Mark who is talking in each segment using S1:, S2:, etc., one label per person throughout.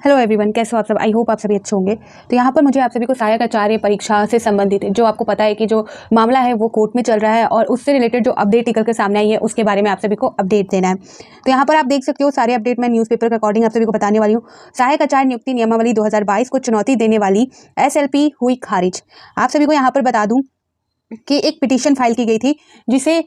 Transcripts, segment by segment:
S1: Hello everyone, कैसे हो आप सब। आई होप आप सभी अच्छे होंगे। तो यहाँ पर मुझे आप सभी को सहायक आचार्य परीक्षा से संबंधित जो आपको पता है कि जो मामला है वो कोर्ट में चल रहा है और उससे रिलेटेड जो अपडेट निकल के सामने आई है उसके बारे में आप सभी को अपडेट देना है। तो यहाँ पर आप देख सकते हो सारे अपडेट मैं न्यूज़पेपर के अकॉर्डिंग आप सभी को बताने वाली हूँ। सहायक आचार्य नियुक्ति नियमावली 2022 को चुनौती देने वाली SLP हुई खारिज। आप सभी को यहाँ पर बता दूँ कि एक पिटीशन फाइल की गई थी जिसे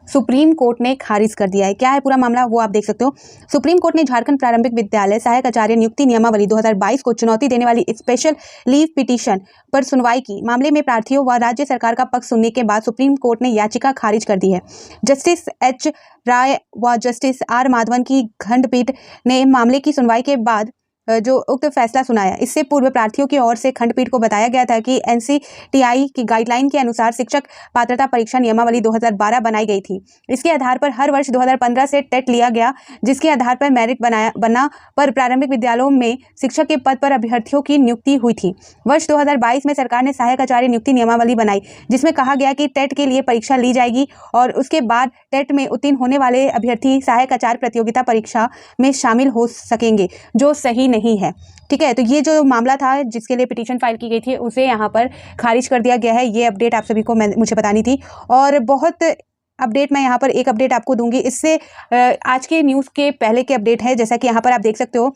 S1: सुप्रीम कोर्ट ने खारिज कर दिया है। क्या है पूरा मामला वो आप देख सकते हो। सुप्रीम कोर्ट ने झारखंड प्रारंभिक विद्यालय सहायक आचार्य नियुक्ति नियमावली 2022 को चुनौती देने वाली स्पेशल लीव पिटीशन पर सुनवाई की। मामले में प्रार्थियों व राज्य सरकार का पक्ष सुनने के बाद सुप्रीम कोर्ट ने याचिका खारिज कर दी है। जस्टिस H राय व जस्टिस R माधवन की खंडपीठ ने मामले की सुनवाई के बाद जो उक्त फैसला सुनाया। इससे पूर्व प्रार्थियों की ओर से खंडपीठ को बताया गया था कि NCTI की गाइडलाइन के अनुसार शिक्षक पात्रता परीक्षा नियमावली 2012 बनाई गई थी। इसके आधार पर हर वर्ष 2015 से टेट लिया गया, जिसके आधार पर मेरिट बनना पर प्रारंभिक विद्यालयों में शिक्षक के पद पर अभ्यर्थियों की नियुक्ति हुई थी। वर्ष 2022 में सरकार ने सहायक आचार्य नियुक्ति नियमावली बनाई, जिसमें कहा गया कि टेट के लिए परीक्षा ली जाएगी और उसके बाद टेट में उत्तीर्ण होने वाले अभ्यर्थी सहायक आचार्य प्रतियोगिता परीक्षा में शामिल हो सकेंगे, जो सही नहीं है। ठीक है, तो ये जो मामला था जिसके लिए पिटीशन फाइल की गई थी उसे यहाँ पर खारिज कर दिया गया है। ये अपडेट आप सभी को मुझे बतानी थी और बहुत अपडेट मैं यहाँ पर एक अपडेट आपको दूंगी। इससे आज के न्यूज़ के पहले के अपडेट है, जैसा कि यहाँ पर आप देख सकते हो।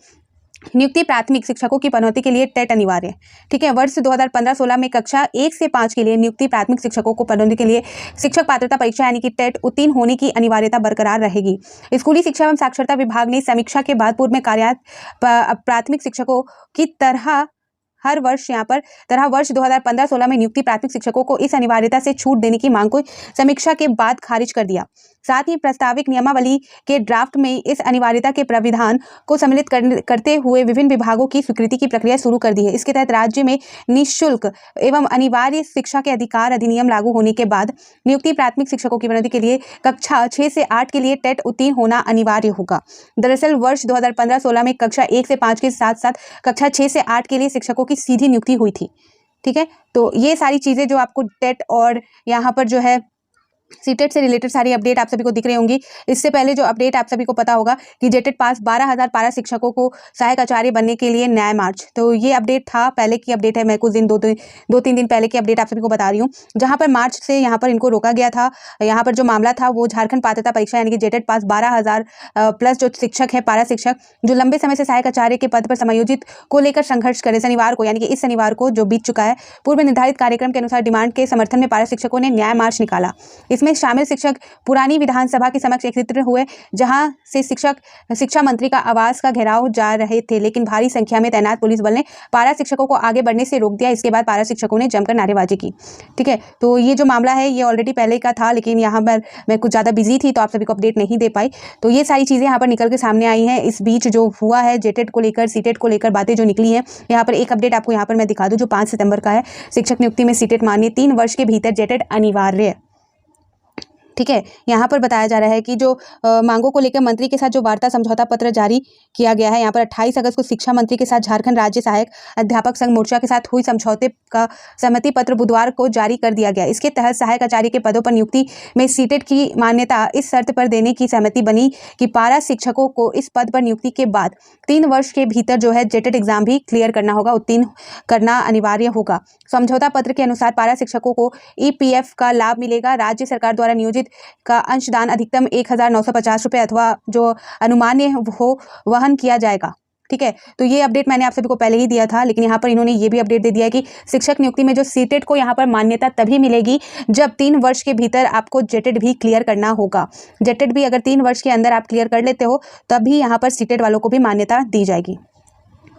S1: नियुक्ति प्राथमिक शिक्षकों की पदोन्नति के लिए टेट अनिवार्य। ठीक है, वर्ष 2015-16 में कक्षा 1 से 5 के लिए नियुक्ति प्राथमिक शिक्षकों को पदोन्नति के लिए शिक्षक पात्रता परीक्षा यानी कि टेट उत्तीर्ण होने की अनिवार्यता बरकरार रहेगी। स्कूली शिक्षा एवं साक्षरता विभाग ने समीक्षा के बाद पूर्व में कार्यरत प्राथमिक शिक्षकों की तरह वर्ष 2015-16 में नियुक्ति प्राथमिक शिक्षकों को इस अनिवार्यता से छूट देने की मांग को समीक्षा के बाद खारिज कर दिया। साथ ही प्रस्तावित नियमावली के ड्राफ्ट में इस अनिवार्यता के प्राविधान को सम्मिलित करते हुए विभिन्न विभागों की स्वीकृति की प्रक्रिया शुरू कर दी है। इसके तहत राज्य में निःशुल्क एवं अनिवार्य शिक्षा के अधिकार अधिनियम लागू होने के बाद नियुक्ति प्राथमिक शिक्षकों की पदोन्नति के लिए कक्षा 6 से 8 के लिए टेट उत्तीर्ण होना अनिवार्य होगा। दरअसल वर्ष 2015-16 में कक्षा 1 से 5 के साथ साथ कक्षा 6 से 8 के लिए शिक्षकों की सीधी नियुक्ति हुई थी। ठीक है, तो ये सारी चीज़ें जो आपको टेट और यहाँ पर जो है सीटेट से रिलेटेड सारी अपडेट आप सभी को दिख रही होंगी। इससे पहले जो अपडेट आप सभी को पता होगा कि जेटेट पास 12,000 पारा शिक्षकों को सहायक आचार्य बनने के लिए न्याय मार्च, तो ये अपडेट था, पहले की अपडेट है। मैं कुछ दिन दो तीन दिन पहले की अपडेट आप सभी को बता रही हूँ, जहाँ पर मार्च से यहाँ पर इनको रोका गया था। यहाँ पर जो मामला था वो झारखंड पात्रता परीक्षा यानी कि जेटेट पास 12,000 प्लस जो शिक्षक है पारा शिक्षक जो लंबे समय से सहायक आचार्य के पद पर समायोजित को लेकर संघर्ष करे। शनिवार को यानी कि इस शनिवार को जो बीत चुका है, पूर्व निर्धारित कार्यक्रम के अनुसार डिमांड के समर्थन में पारा शिक्षकों ने न्याय मार्च निकाला। इसमें शामिल शिक्षक पुरानी विधानसभा के समक्ष एकत्रित हुए, जहां से शिक्षा मंत्री का आवास का घेराव जा रहे थे, लेकिन भारी संख्या में तैनात पुलिस बल ने पारा शिक्षकों को आगे बढ़ने से रोक दिया। इसके बाद पारा शिक्षकों ने जमकर नारेबाजी की। ठीक है, तो ये जो मामला है ये ऑलरेडी पहले का था, लेकिन यहाँ पर मैं कुछ ज़्यादा बिजी थी तो आप सभी को अपडेट नहीं दे पाई। तो ये सारी चीज़ें यहाँ पर निकल के सामने आई हैं। इस बीच जो हुआ है जेटेट को लेकर सीटेट को लेकर बातें जो निकली हैं, यहाँ पर एक अपडेट आपको यहाँ पर मैं दिखा दूँ जो 5 सितंबर का है। शिक्षक नियुक्ति में सीटेट मान्य, 3 वर्ष के भीतर जेटेट अनिवार्य। ठीक है, यहाँ पर बताया जा रहा है कि जो मांगों को लेकर मंत्री के साथ जो वार्ता समझौता पत्र जारी किया गया है, यहाँ पर 28 अगस्त को शिक्षा मंत्री के साथ झारखंड राज्य सहायक अध्यापक संघ मोर्चा के साथ हुई समझौते का सहमति पत्र बुधवार को जारी कर दिया गया। इसके तहत सहायक आचार्य के पदों पर नियुक्ति में सीटेट की मान्यता इस शर्त पर देने की सहमति बनी कि पारा शिक्षकों को इस पद पर नियुक्ति के बाद 3 वर्ष के भीतर जो है जेटेट एग्जाम भी क्लियर करना होगा, उत्तीर्ण करना अनिवार्य होगा। समझौता पत्र के अनुसार पारा शिक्षकों को EPF का लाभ मिलेगा। राज्य सरकार द्वारा नियोजित का अंशदान अधिकतम 1,950 रुपये अथवा जो अनुमान्य हो वहन किया जाएगा। ठीक है, तो ये अपडेट मैंने आप सभी को पहले ही दिया था, लेकिन यहाँ पर इन्होंने ये भी अपडेट दे दिया है कि शिक्षक नियुक्ति में जो सीटेट को यहाँ पर मान्यता तभी मिलेगी जब 3 वर्ष के भीतर आपको जेटेट भी क्लियर करना होगा। जेटेट भी अगर 3 वर्ष के अंदर आप क्लियर कर लेते हो तभी यहाँ पर सीटेट वालों को भी मान्यता दी जाएगी।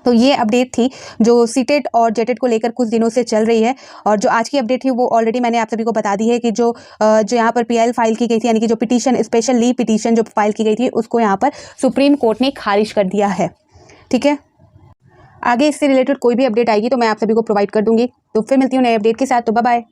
S1: तो ये अपडेट थी जो सीटेट और जेटेट को लेकर कुछ दिनों से चल रही है, और जो आज की अपडेट थी वो ऑलरेडी मैंने आप सभी को बता दी है कि जो यहाँ पर PL फाइल की गई थी यानी कि जो पिटीशन स्पेशल लीव पिटीशन जो फाइल की गई थी उसको यहाँ पर सुप्रीम कोर्ट ने खारिज कर दिया है। ठीक है, आगे इससे रिलेटेड कोई भी अपडेट आएगी तो मैं आप सभी को प्रोवाइड कर दूंगी। तो फिर मिलती हूँ नए अपडेट के साथ, तो बाय बाय।